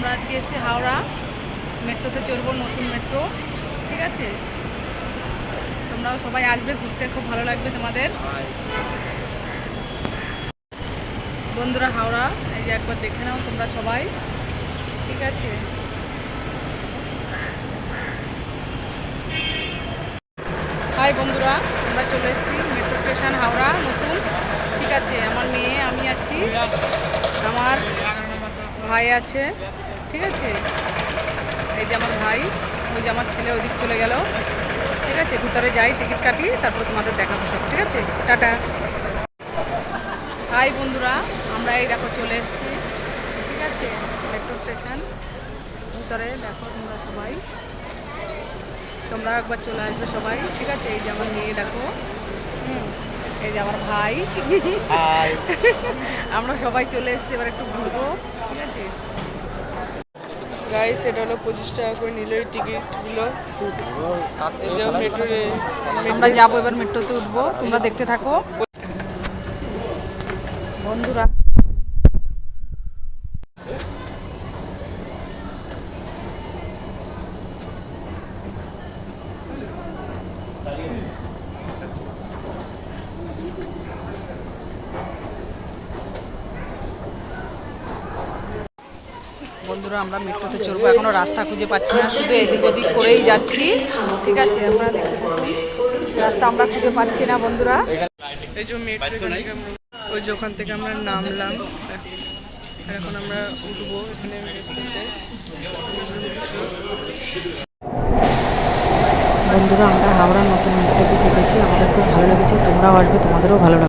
আমরা আজকে এসেছি হাওড়া মেট্রোতে চড়বো, নতুন মেট্রো। ঠিক আছে, তোমরাও সবাই আসবে ঘুরতে, খুব ভালো লাগবে তোমাদের। বন্ধুরা হাওড়া এই যে একবার দেখে নাও তোমরা সবাই। ঠিক আছে, হাই বন্ধুরা, আমরা চলে এসেছি মেট্রো স্টেশন হাওড়া নতুন। ঠিক আছে, আমার মেয়ে, আমি আছি, আমার ভাই আছে। ঠিক আছে, এই যে আমার ভাই, ওই যে আমার ছেলে ওইদিক চলে গেল। ঠিক আছে, ভিতরে যাই, টিকিট কাটি, তারপর তোমাদের দেখাবো সব। ঠিক আছে, টাটা। হাই বন্ধুরা, আমরা এই দেখো চলে এসেছি। ঠিক আছে, মেট্রো স্টেশন ভিতরে দেখো তোমরা সবাই, তোমরা একবার চলে আসবে সবাই। ঠিক আছে, এই যে আমার মেয়ে দেখো, এই যে আমার ভাই, আমরা সবাই চলে এসেছি, এবার একটু ঘুরবো। ঠিক আছে গাইস, এটা হলো 25 টাকা করে নিল এই টিকিটগুলো। আমরা যাবো এবার মেট্রোতে উঠবো, তোমরা দেখতে থাকো বন্ধুরা। বন্ধুরা আমরা মেট্রোতে চড়বো, এখনো রাস্তা খুঁজে পাচ্ছি না, শুধু এদিক ওদিক করেই যাচ্ছি। ঠিক আছে, আমরা দেখতে থাকি, রাস্তা আমরা খুঁজে পাচ্ছি না বন্ধুরা। এই যে মেট্রো, ওই যে ওখান থেকে আমরা নামলাম, এখন আমরা উঠবো এখানে মেট্রোতে। বন্ধুরা আমরা হাওড়া নতুন মেট্রোতে চেপেছি, আমাদের খুব ভালো লেগেছে, তোমরাও আসবে, তোমাদেরও ভালো লাগবে।